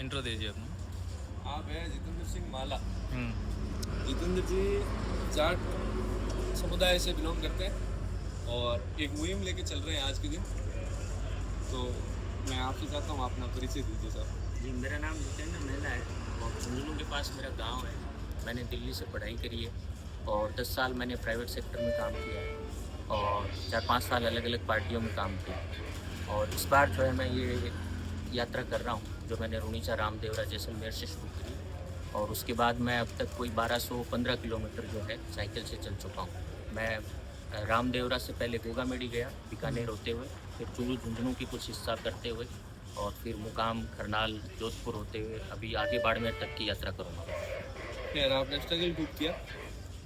Intro दीजिए अपना। आप हैं जितेंद्र सिंह माला। हम्म। जितेंद्र जी जाट समुदाय से बिलोंग करते हैं और एक मुहिम लेके चल रहे हैं आज के दिन। तो मैं आपसे चाहता हूँ अपना परिचय दीजिए साहब। जी, मेरा नाम जितेंद्र महिला है और झुंझुनू के पास मेरा गांव है। मैंने दिल्ली से पढ़ाई करी है और 10 साल मैंने प्राइवेट सेक्टर में काम किया है और 4-5 साल अलग अलग पार्टियों में काम किया। और इस बार जो है मैं ये यात्रा कर रहा हूँ जो मैंने रुणीचा रामदेवरा जैसलमेर से शुरू करी और उसके बाद मैं अब तक कोई 1215 किलोमीटर जो है साइकिल से चल चुका हूँ। मैं रामदेवरा से पहले गोगामेडी गया बीकानेर होते हुए, फिर चूरू झुंझुनू की कुछ हिस्सा करते हुए और फिर मुकाम करनाल जोधपुर होते हुए अभी आगे बाड़मेर तक की यात्रा करूँगा। खैर आपने स्ट्रगल खूब किया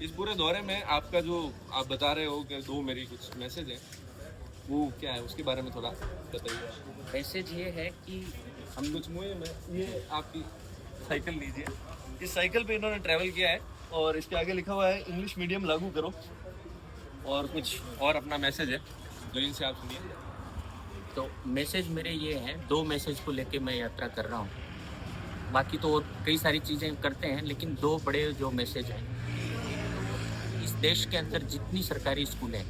इस पूरे दौरे में। आपका जो आप बता रहे हो कि दो मेरी कुछ मैसेज हैं, वो क्या है उसके बारे में थोड़ा बताइए। मैसेज ये है कि हम कुछ मुहिम है, ये आपकी साइकिल लीजिए। इस साइकिल पे इन्होंने ट्रैवल किया है और इसके आगे लिखा हुआ है इंग्लिश मीडियम लागू करो, और कुछ और अपना मैसेज है जो इनसे आप सुनिए। तो मैसेज मेरे ये हैं, दो मैसेज को लेके मैं यात्रा कर रहा हूँ। बाकी तो और कई सारी चीज़ें करते हैं लेकिन दो बड़े जो मैसेज हैं, इस देश के अंदर जितनी सरकारी स्कूल हैं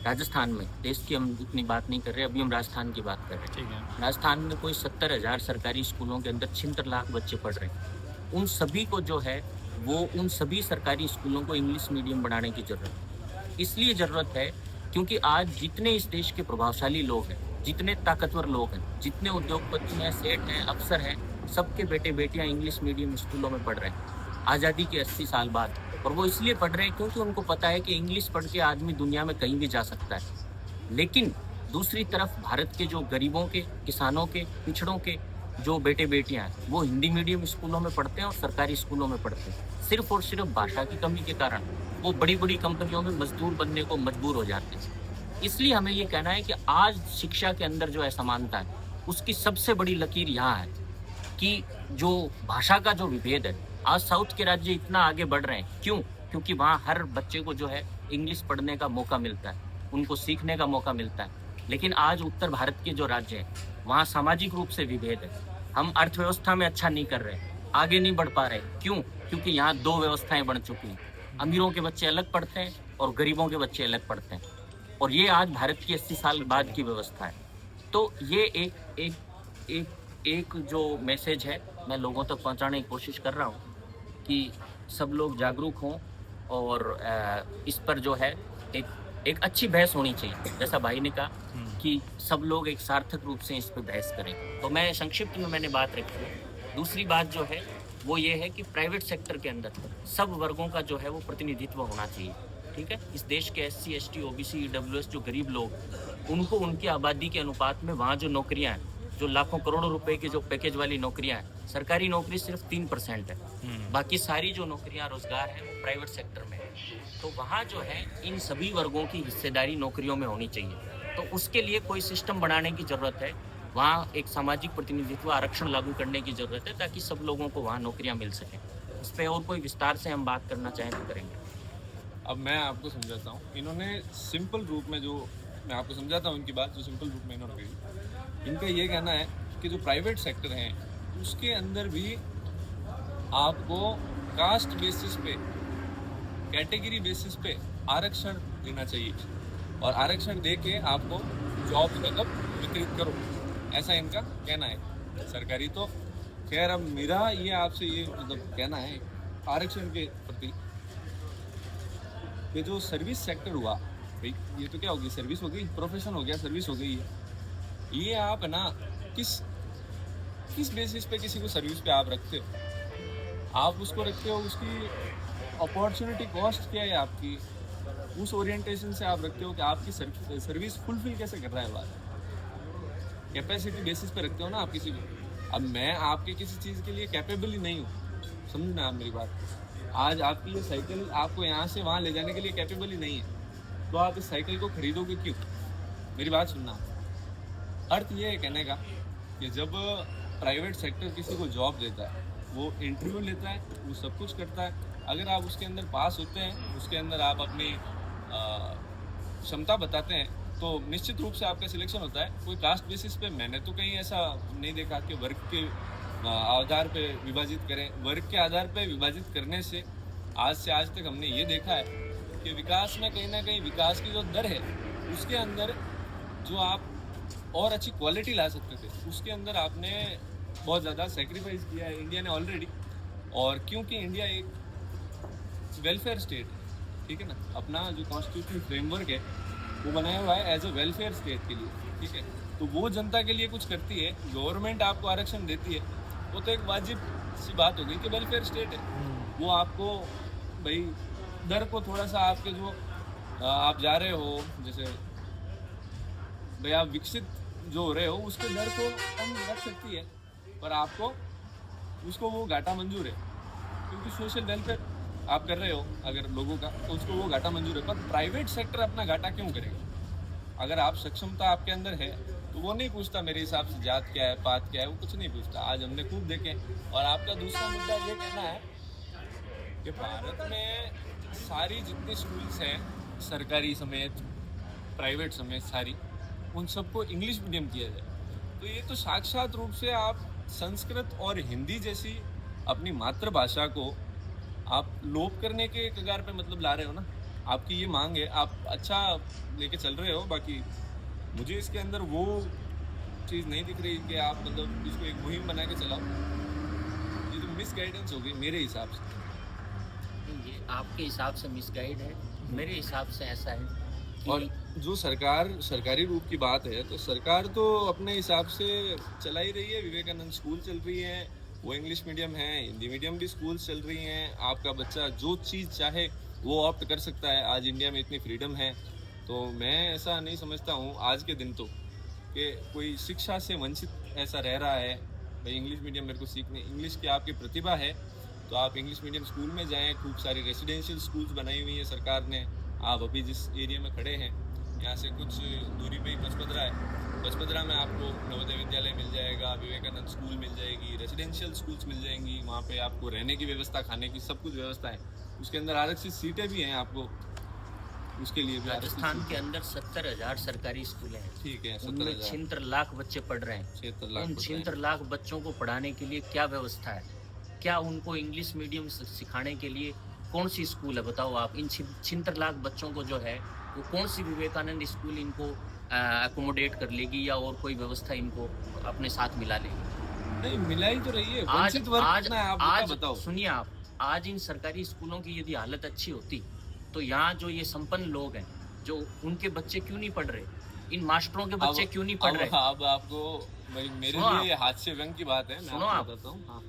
राजस्थान में, देश की हम इतनी बात नहीं कर रहे, अभी हम राजस्थान की बात कर रहे हैं। ठीक है। राजस्थान में कोई 70,000 सरकारी स्कूलों के अंदर 76 लाख बच्चे पढ़ रहे हैं। उन सभी को जो है वो उन सभी सरकारी स्कूलों को इंग्लिश मीडियम बनाने की ज़रूरत है। इसलिए ज़रूरत है क्योंकि आज जितने इस देश के प्रभावशाली लोग हैं, जितने ताकतवर लोग हैं, जितने उद्योगपति हैं, सेठ हैं, अफसर हैं, सबके बेटे बेटियां इंग्लिश मीडियम स्कूलों में पढ़ रहे हैं आज़ादी के 80 साल बाद। और वो इसलिए पढ़ रहे हैं क्योंकि उनको पता है कि इंग्लिश पढ़ के आदमी दुनिया में कहीं भी जा सकता है। लेकिन दूसरी तरफ भारत के जो गरीबों के, किसानों के, पिछड़ों के जो बेटे बेटियां हैं वो हिंदी मीडियम स्कूलों में पढ़ते हैं और सरकारी स्कूलों में पढ़ते हैं। सिर्फ और सिर्फ भाषा की कमी के कारण वो बड़ी बड़ी कंपनियों में मजदूर बनने को मजबूर हो जाते हैं। इसलिए हमें ये कहना है कि आज शिक्षा के अंदर जो असमानता है उसकी सबसे बड़ी लकीर यहाँ है कि जो भाषा का जो विभेद है। आज साउथ के राज्य इतना आगे बढ़ रहे हैं, क्यों? क्योंकि वहाँ हर बच्चे को जो है इंग्लिश पढ़ने का मौका मिलता है, उनको सीखने का मौका मिलता है। लेकिन आज उत्तर भारत के जो राज्य हैं वहाँ सामाजिक रूप से विभेद है। हम अर्थव्यवस्था में अच्छा नहीं कर रहे, आगे नहीं बढ़ पा रहे। क्यों? क्योंकि यहाँ दो व्यवस्थाएं बन चुकी हैं, अमीरों के बच्चे अलग पढ़ते हैं और गरीबों के बच्चे अलग पढ़ते हैं। और ये आज भारत की 80 साल बाद की व्यवस्था है। तो ये एक एक एक एक जो मैसेज है मैं लोगों तक पहुंचाने की कोशिश कर रहा हूँ कि सब लोग जागरूक हों और इस पर जो है एक अच्छी बहस होनी चाहिए। जैसा भाई ने कहा कि सब लोग एक सार्थक रूप से इस पर बहस करें। तो मैं संक्षिप्त में मैंने बात रखी है। दूसरी बात जो है वो ये है कि प्राइवेट सेक्टर के अंदर सब वर्गों का जो है वो प्रतिनिधित्व होना चाहिए। ठीक है, इस देश के SC ST OBC EWS जो गरीब लोग, उनको उनकी आबादी के अनुपात में वहाँ जो नौकरियाँ हैं, जो लाखों करोड़ों रुपए की जो पैकेज वाली नौकरियाँ हैं, सरकारी नौकरी सिर्फ 3% है। बाकी सारी जो नौकरियाँ रोजगार है वो प्राइवेट सेक्टर में है। तो वहाँ जो है इन सभी वर्गों की हिस्सेदारी नौकरियों में होनी चाहिए। तो उसके लिए कोई सिस्टम बनाने की ज़रूरत है। वहाँ एक सामाजिक प्रतिनिधित्व आरक्षण लागू करने की ज़रूरत है ताकि सब लोगों को वहाँ नौकरियाँ मिल सकें। इस पर और कोई विस्तार से हम बात करना चाहें तो करेंगे। अब मैं आपको समझाता हूँ। इन्होंने सिंपल रूप में जो मैं आपको समझाता हूँ इनकी बात, जो सिंपल रूप में इन्होंने कही। इनका ये कहना है कि जो प्राइवेट सेक्टर हैं उसके अंदर भी आपको कास्ट बेसिस पे, कैटेगरी बेसिस पे आरक्षण देना चाहिए और आरक्षण दे के आपको जॉब मतलब वितरित करो, ऐसा इनका कहना है। सरकारी तो खैर, अब मेरा ये आपसे ये मतलब कहना है आरक्षण के प्रति कि जो सर्विस सेक्टर हुआ भाई, ये तो क्या होगी, सर्विस हो गई, प्रोफेशन हो गया, सर्विस हो गई है। ये आप है ना किस बेसिस पे किसी को सर्विस पे आप रखते हो? आप उसको रखते हो, उसकी अपॉर्चुनिटी कॉस्ट क्या है आपकी, उस ओरिएंटेशन से आप रखते हो कि आपकी सर्विस फुलफिल कैसे कर रहा है। बात कैपेसिटी बेसिस पे रखते हो ना आप किसी को। अब मैं आपके किसी चीज़ के लिए कैपेबल ही नहीं हूँ, समझना आप मेरी बात। आज आपकी ये साइकिल आपको यहाँ से वहाँ ले जाने के लिए कैपेबल ही नहीं है, तो आप इस साइकिल को खरीदोगे क्यों? मेरी बात सुनना। अर्थ ये है कहने का कि जब प्राइवेट सेक्टर किसी को जॉब देता है, वो इंटरव्यू लेता है, वो सब कुछ करता है। अगर आप उसके अंदर पास होते हैं, उसके अंदर आप अपनी क्षमता बताते हैं, तो निश्चित रूप से आपका सिलेक्शन होता है। कोई कास्ट बेसिस पे मैंने तो कहीं ऐसा नहीं देखा कि वर्ग के आधार पे विभाजित करें। वर्ग के आधार पे विभाजित करने से आज तक हमने ये देखा है कि विकास में कहीं ना कहीं विकास की जो दर है उसके अंदर जो आप और अच्छी क्वालिटी ला सकते थे उसके अंदर आपने बहुत ज़्यादा सेक्रीफाइस किया है इंडिया ने ऑलरेडी। और क्योंकि इंडिया एक वेलफेयर स्टेट है, ठीक है ना, अपना जो कॉन्स्टिट्यूशनल फ्रेमवर्क है वो बनाया हुआ है एज अ वेलफेयर स्टेट के लिए, ठीक है। तो वो जनता के लिए कुछ करती है, गवर्नमेंट आपको आरक्षण देती है, वो तो एक वाजिब सी बात हो गई कि वेलफेयर स्टेट है। वो आपको भाई दर को थोड़ा सा आपके जो आप जा रहे हो, जैसे भाई आप विकसित जो हो रहे हो उसके दर को कम रख सकती है, पर आपको उसको वो घाटा मंजूर है क्योंकि सोशल वेलफेयर आप कर रहे हो अगर लोगों का, तो उसको वो घाटा मंजूर है। पर प्राइवेट सेक्टर अपना घाटा क्यों करेगा? अगर आप सक्षमता आपके अंदर है तो वो नहीं पूछता मेरे हिसाब से जात क्या है, पात क्या है, वो कुछ नहीं पूछता। आज हमने खूब देखे। और आपका दूसरा मुद्दा ये कहना है कि भारत में सारी जितनी स्कूल्स हैं, सरकारी समेत प्राइवेट समेत सारी, उन सबको इंग्लिश मीडियम किया जाए। तो ये तो साक्षात रूप से आप संस्कृत और हिंदी जैसी अपनी मातृभाषा को आप लोप करने के कगार पे मतलब ला रहे हो ना। आपकी ये मांग है, आप अच्छा लेके चल रहे हो, बाकी मुझे इसके अंदर वो चीज़ नहीं दिख रही कि आप मतलब इसको एक मुहिम बना के चलाओ। ये तो मिसगाइडेंस हो गई मेरे हिसाब से। ये आपके हिसाब से मिसगाइड है, मेरे हिसाब से ऐसा है कि और जो सरकारी रूप की बात है तो सरकार तो अपने हिसाब से चला ही रही है। विवेकानंद स्कूल चल रही है, वो इंग्लिश मीडियम है, हिंदी मीडियम भी स्कूल चल रही हैं। आपका बच्चा जो चीज़ चाहे वो ऑप्ट कर सकता है। आज इंडिया में इतनी फ्रीडम है, तो मैं ऐसा नहीं समझता हूँ आज के दिन तो कि कोई शिक्षा से वंचित ऐसा रह रहा है। भाई इंग्लिश मीडियम मेरे को सीखने, इंग्लिश की आपकी प्रतिभा है तो आप इंग्लिश मीडियम स्कूल में जाएं। खूब सारी रेसिडेंशियल स्कूल्स बनाई हुई है सरकार ने। आप अभी जिस एरिया में खड़े हैं यहाँ से कुछ दूरी पे ही पचपदरा है, पचपदरा में आपको नवोदय विद्यालय मिल जाएगा, विवेकानंद स्कूल मिल जाएगी, रेसिडेंशियल स्कूल्स मिल जाएंगी। वहाँ पे आपको रहने की व्यवस्था, खाने की सब कुछ व्यवस्था है। उसके अंदर आरक्षित सीटें भी हैं आपको, उसके लिए भी राजस्थान के अंदर 70,000 सरकारी स्कूल हैं, ठीक है। उनमें 76 लाख बच्चे पढ़ रहे हैं। 76 लाख बच्चों को पढ़ाने के लिए क्या व्यवस्था है? क्या उनको इंग्लिश मीडियम सिखाने के लिए कौन सी स्कूल है? बताओ आप। इन 76 लाख बच्चों को जो है वो कौन सी विवेकानंद स्कूल इनको अकोमोडेट कर लेगी या और कोई व्यवस्था इनको अपने साथ मिला लेगी? नहीं, मिला ही तो रही है। आज बताओ, सुनिए आप, आज इन सरकारी स्कूलों की यदि हालत अच्छी होती तो यहाँ जो ये संपन्न लोग हैं, जो उनके बच्चे क्यों नहीं पढ़ रहे? इन मास्टरों के बच्चे क्यों नहीं पढ़ रहे? अब आपको मेरे लिए हास्य व्यंग की बात है, सुनो आप बताता हूँ।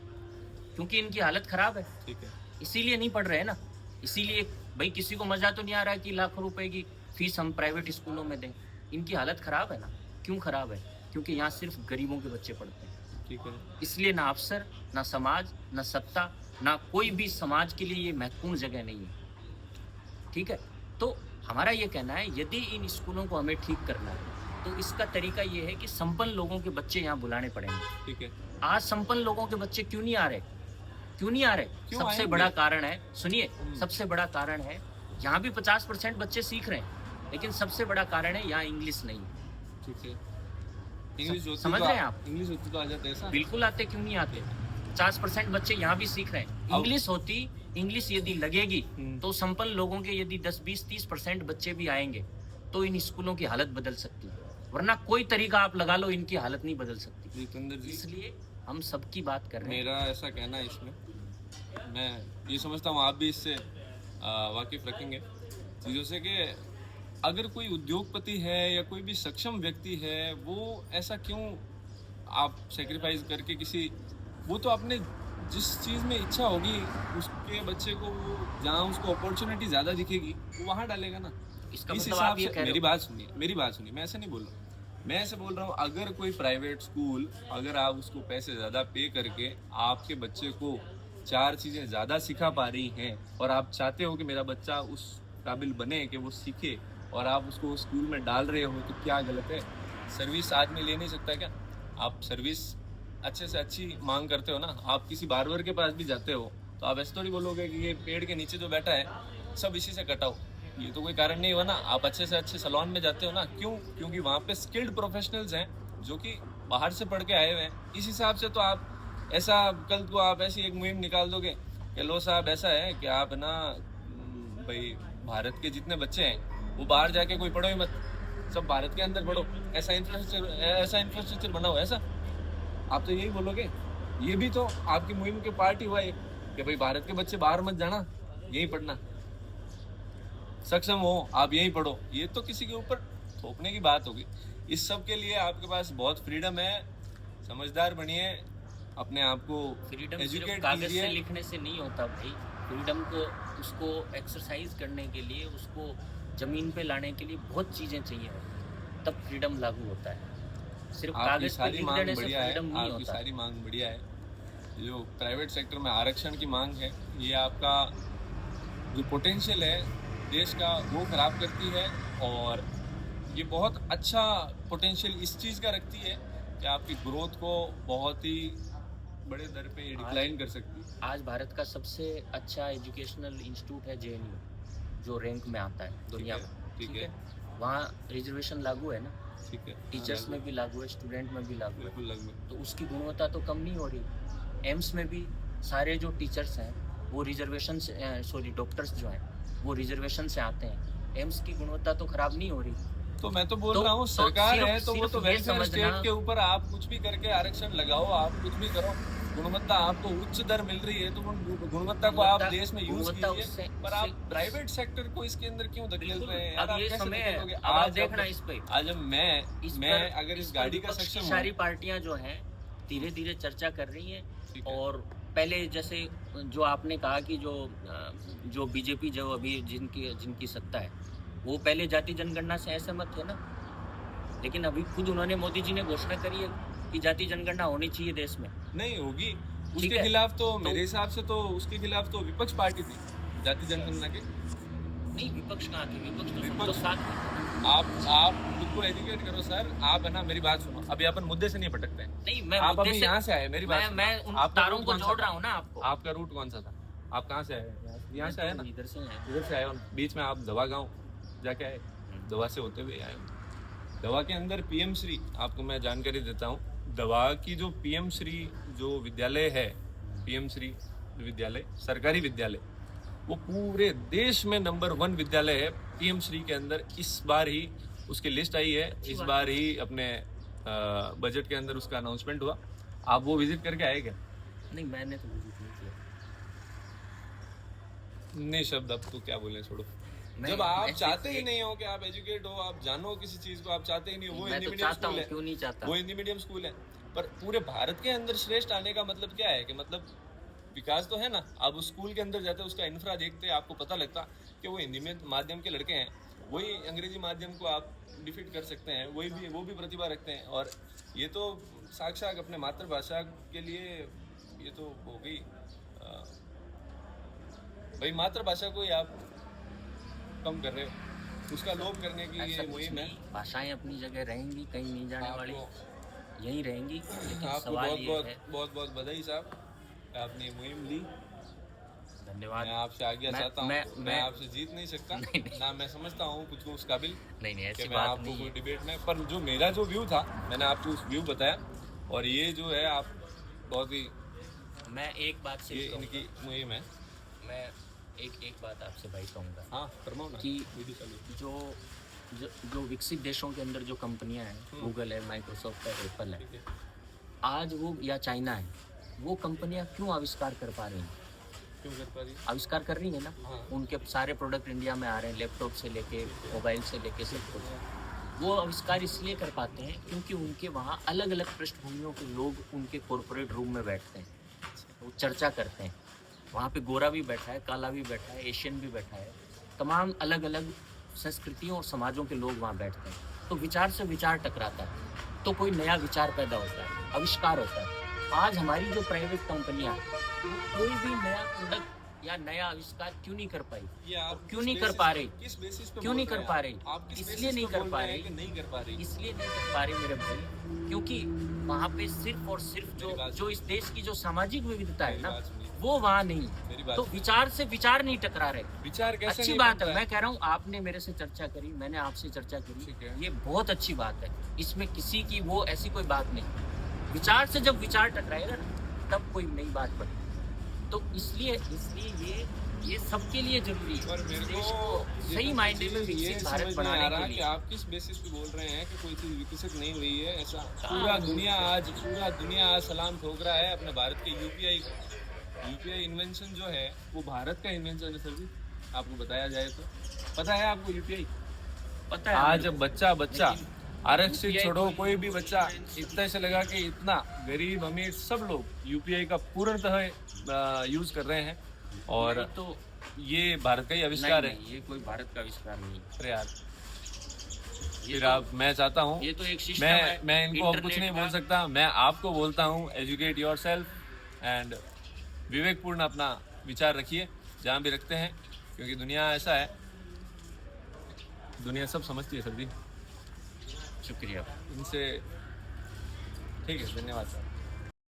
क्योंकि इनकी हालत खराब है, ठीक है, इसीलिए नहीं पढ़ रहे हैं ना। इसीलिए भाई किसी को मजा तो नहीं आ रहा है कि लाखों रुपए की फीस हम प्राइवेट स्कूलों में दें। इनकी हालत खराब है ना। क्यों खराब है? क्योंकि यहाँ सिर्फ गरीबों के बच्चे पढ़ते हैं, ठीक है। इसलिए ना अफसर, ना समाज, ना सत्ता, ना कोई भी समाज के लिए ये महत्वपूर्ण जगह नहीं है, ठीक है। तो हमारा ये कहना है यदि इन स्कूलों को हमें ठीक करना है तो इसका तरीका ये है कि संपन्न लोगों के बच्चे यहाँ बुलाने पड़ेंगे, ठीक है। आज संपन्न लोगों के बच्चे क्यों नहीं आ रहे? क्यों नहीं आ रहे? सबसे बड़ा कारण है, सुनिए, सबसे बड़ा कारण है यहाँ भी 50% बच्चे सीख रहे हैं, लेकिन सबसे बड़ा कारण है यहाँ इंग्लिश नहीं, ठीक है। इंग्लिश समझ रहे हैं आप? इंग्लिश होती तो आ जाते हैं, बिल्कुल आते। क्यों नहीं आते? 50% बच्चे यहाँ भी सीख रहे हैं। इंग्लिश होती, इंग्लिश यदि लगेगी तो संपन्न लोगों के यदि 10, 20, 30% बच्चे भी आएंगे तो इन स्कूलों की हालत बदल सकती है, वरना कोई तरीका आप लगा लो इनकी हालत नहीं बदल सकती। इसलिए हम सबकी बात कर रहे हैं। मेरा ऐसा कहना है इसमें, मैं ये समझता हूँ आप भी इससे वाकिफ रखेंगे चीज़ों से, कि अगर कोई उद्योगपति है या कोई भी सक्षम व्यक्ति है, वो ऐसा क्यों आप सेक्रीफाइस करके किसी, वो तो अपने जिस चीज़ में इच्छा होगी उसके बच्चे को, वो जहाँ उसको अपॉर्चुनिटी ज़्यादा दिखेगी वो वहाँ डालेगा ना। इसका इस हिसाब से मेरी बात सुनिए, मैं ऐसे नहीं बोल रहा हूँ। मैं ऐसे बोल रहा हूँ, अगर कोई प्राइवेट स्कूल, अगर आप उसको पैसे ज़्यादा पे करके आपके बच्चे को 4 चीज़ें ज़्यादा सिखा पा रही हैं और आप चाहते हो कि मेरा बच्चा उस काबिल बने कि वो सीखे, और आप उसको स्कूल में डाल रहे हो, तो क्या गलत है? सर्विस आदमी ले नहीं सकता क्या? आप सर्विस अच्छे से अच्छी मांग करते हो ना। आप किसी बार्बर के पास भी जाते हो तो आप ऐसे थोड़ी बोलोगे कि ये पेड़ के नीचे जो बैठा है सब इसी से कटाओ, ये तो कोई कारण नहीं हुआ ना। आप अच्छे से अच्छे सैलून में जाते हो ना, क्यों? क्योंकि वहाँ पे स्किल्ड प्रोफेशनल्स हैं जो कि बाहर से पढ़ के आए हुए हैं। इस हिसाब से तो आप ऐसा कल को आप ऐसी एक मुहिम निकाल दोगे कि लो साहब ऐसा है कि आप ना भाई भारत के जितने बच्चे हैं वो बाहर जाके कोई पढ़ो ही मत, सब भारत के अंदर पढ़ो, ऐसा इंफ्रास्ट्रक्चर बनाओ, ऐसा आप तो यही बोलोगे। ये भी तो आपकी मुहिम के पार्ट ही हुआ है कि भाई भारत के बच्चे बाहर मत जाना, यही पढ़ना, सक्षम हो आप यही पढ़ो। ये तो किसी के ऊपर थोपने की बात होगी। इस सब के लिए आपके पास बहुत फ्रीडम है, समझदार बनिए, अपने आप को फ्रीडम सिर्फ एजुकेट कागज से कीजिए। लिखने से नहीं होता भाई। फ्रीडम को उसको एक्सरसाइज करने के लिए, उसको जमीन पे लाने के लिए बहुत चीजें चाहिए, तब फ्रीडम लागू होता है। सिर्फ आपकी कागज पे सारी लिख मांग देने से बढ़िया है, फ्रीडम नहीं आपकी होता। सारी मांग बढ़िया है। जो प्राइवेट सेक्टर में आरक्षण की मांग है, ये आपका जो पोटेंशियल है देश का वो खराब करती है, और ये बहुत अच्छा पोटेंशियल इस चीज़ का रखती है कि आपकी ग्रोथ को बहुत ही बड़े दर पे डिक्लाइन कर सकती है। आज भारत का सबसे अच्छा एजुकेशनल इंस्टीट्यूट है JNU, जो रैंक में आता है दुनिया में। ठीक है, वहाँ रिजर्वेशन लागू है ना, ठीक है, टीचर्स में भी लागू है, स्टूडेंट में भी लागू है। बिल्कुल लगभग। तो उसकी गुणवत्ता तो कम नहीं हो रही। एम्स में भी सारे जो टीचर्स हैं वो रिजर्वेशन से, डॉक्टर्स जो हैं वो रिजर्वेशन से आते हैं। एम्स की गुणवत्ता तो खराब नहीं हो रही। तो मैं तो बोल तो- रहा हूँ तो सरकार सिर्फ- है तो वो सिर्फ तो ये वेलफेयर समझना- स्टेट के ऊपर आप कुछ भी करके आरक्षण लगाओ, आप कुछ भी करो, गुणवत्ता आपको उच्च दर मिल रही है तो गुणवत्ता को आप देश में यूज गुणवत्ता कीजिए। उससे- पर आप प्राइवेट सेक्टर को इसके अंदर क्यों धकेल बिल्कुल, रहे हैं? अब यार, आप ये कैसे समय धकेलोगे? है, अब आप आज देखना इस पे। आज अब मैं अगर इस गाड़ी का विपक्ष की सक्षम सारी हूँ, पार्टियां जो हैं धीरे धीरे चर्चा कर रही हैं। ठीक है। और पहले जैसे जो आपने कहा कि जो बीजेपी जो अभी जिनकी सत्ता है वो पहले जाति जनगणना से असहमत थे ना, लेकिन अभी खुद उन्होंने, मोदी जी ने घोषणा करी है कि जाति जनगणना होनी चाहिए देश में। नहीं होगी, ठीक उसके है। खिलाफ तो मेरे हिसाब से तो उसके खिलाफ तो विपक्ष पार्टी थी जाति जनगणना के। नहीं, विपक्ष कहाँ थे? विपक्ष तो सब तो विपक्ष- साथ में। आप खुद को एजुकेट करो सर। आप है ना, मेरी बात सुनो, अभी अपन मुद्दे से नहीं भटकते हैं। नहीं, मैं आप मुद्दे अभी से- यहाँ से आए, मेरी बात सुनो। मैं उन आपका तारों रूट को कौन सा जोड़ था? रहा हूँ ना आपको। आपका रूट कौन सा था? आप कहाँ से आए? यहाँ से आए ना? इधर से हैं। इधर से आए हो। बीच में आप दवा गाँव जाके आए, दवा से होते हुए आए। दवा के अंदर PM श्री, आपको मैं जानकारी देता हूँ, दवा की जो PM श्री जो विद्यालय है, PM श्री विद्यालय, सरकारी विद्यालय, वो पूरे देश में नंबर 1 विद्यालय है। PM श्री के अंदर इस बार ही उसकी लिस्ट आई है, इस बार ही अपने बजट के अंदर उसका अनाउंसमेंट हुआ। आप वो विजिट करके आए क्या? नहीं, मैंने तो विजिट नहीं किया। नहीं शब्द अब तो क्या बोले, छोड़ो। मैं- जब आप मैं चाहते ही सिर्फ- नहीं हो कि आप एजुकेट हो, आप जानो किसी चीज को, आप चाहते ही नहीं हो, वो मैं हिंदी तो मीडियम चाहता स्कूल हूँ, है, क्यों नहीं चाहता? वो हिंदी मीडियम स्कूल है, पर पूरे भारत के अंदर श्रेष्ठ आने का मतलब क्या है? कि मतलब विकास तो है ना। आप उस स्कूल के अंदर जाते हैं, उसका इंफ्रा देखते हैं, आपको पता लगता कि वो हिंदी में माध्यम के लड़के हैं, वही अंग्रेजी माध्यम को आप डिफीट कर सकते हैं, वो भी प्रतिभा रखते हैं। और ये तो साक्षात अपने मातृभाषा के लिए ये तो हो गई भाई, मातृभाषा को ही आप कम कर रहे हो, उसका लोभ करने की ऐसा ये कुछ मुहिम है। नहीं, भाषाएं अपनी जगह रहेंगी, कहीं नहीं जाने वाली, आपको यहीं रहेंगी। लेकिन आपको सवाल बहुत ये बहुत है, बहुत बहुत बधाई साहब, आपने ये मुहिम ली। धन्यवाद। मैं आपसे आज्ञा मैं- चाहता हूँ, मैं- मैं आपसे जीत नहीं सकता, नहीं। ना मैं समझता हूँ खुद को उस काबिल नहीं नहीं, कि ऐसी मैं बात आपको नहीं कोई है। डिबेट में, पर जो मेरा जो व्यू था मैंने आपको उस व्यू बताया। और ये जो है आप बहुत ही, मैं एक बात से ये कहूँगा, इनकी मुहिम है। मैं एक बात आपसे भाई कहूँगा हाँ फरमाओ ना। कि विधि चालू। जो विकसित देशों के अंदर जो कंपनियां हैं, गूगल है, माइक्रोसॉफ्ट है, एप्पल है, ठीक है, आज वो, या चाइना है, वो कंपनियां क्यों आविष्कार कर पा रही हैं? क्यों कर पा रही? आविष्कार कर रही है ना। हाँ। उनके सारे प्रोडक्ट इंडिया में आ रहे हैं, लैपटॉप से लेके मोबाइल से लेके सब कुछ। वो आविष्कार इसलिए कर पाते हैं क्योंकि उनके वहाँ अलग अलग पृष्ठभूमियों के लोग उनके कॉरपोरेट रूम में बैठते हैं, वो चर्चा करते हैं। वहाँ पे गोरा भी बैठा है, काला भी बैठा है, एशियन भी बैठा है, तमाम अलग अलग संस्कृतियों और समाजों के लोग वहाँ बैठते हैं। तो विचार से विचार टकराता है, तो कोई नया विचार पैदा होता है, आविष्कार होता है। आज हमारी जो प्राइवेट कंपनियां, कोई भी नया प्रोडक्ट या नया आविष्कार क्यों नहीं कर पाई? ये आप क्यों किस नहीं कर basis पा पे- रही? किस बेसिस पे क्यों बोल नहीं रहे कर हैं पा आप? रही? आप किस इसलिए basis नहीं पे कर बोल पा रहे हैं रही। कि नहीं कर पा रही? इसलिए नहीं कर पा रहे मेरे भाई, क्योंकि वहाँ पे सिर्फ और सिर्फ मेरी बात जो इस देश की जो सामाजिक विविधता है मेरी ना, बात सुनिए। वो वहाँ नहीं। मेरी बात तो सुनिए। विचार से विचार नहीं टकरा रहे। विचार कैसे अच्छी नहीं बात बनता है, मैं कह रहा हूँ आपने मेरे से चर्चा करी, मैंने आपसे चर्चा ठीक करी, है। ये बहुत अच्छी बात है। इसमें किसी की वो ऐसी कोई बात नहीं। विचार से जब विचार टकराएगा ना, तब कोई नई बात बनी। तो इसलिए ये सबके लिए जरूरी है। और मेरे देश को सही मायने में ये विकसित समझ भारत नहीं आ बनाने रहा के कि लिए आप किस बेसिस पे बोल रहे हैं कि कोई चीज़ विकसित नहीं हुई है। ऐसा पूरा दुनिया आज सलाम ठोक रहा है अपने भारत के यूपीआई को। यूपीआई इन्वेंशन जो है वो भारत का इन्वेंशन है सर जी, आपको बताया जाए तो। पता है आपको यूपीआई? पता है। आज बच्चा लेकिन आरक्षित UPI छोड़ो, को कोई भी बच्चा इतना से लगा कि इतना गरीब अमीर सब लोग यूपीआई का पूर्णतः यूज कर रहे हैं। और नहीं तो ये भारत का ही आविष्कार है। नहीं, ये कोई भारत का आविष्कार नहीं है। अरे यार, ये फिर तो- आप, मैं चाहता हूँ, ये तो एक सिस्टम है। मैं इनको अब कुछ इंटरनेट नहीं का। बोल सकता। मैं आपको बोलता हूँ, एजुकेट योर सेल्फ एंड विवेकपूर्ण अपना विचार रखिए जहाँ भी रखते हैं, क्योंकि दुनिया ऐसा है, दुनिया सब समझती है सर जी। शुक्रिया। इनसे ठीक है, धन्यवाद सर।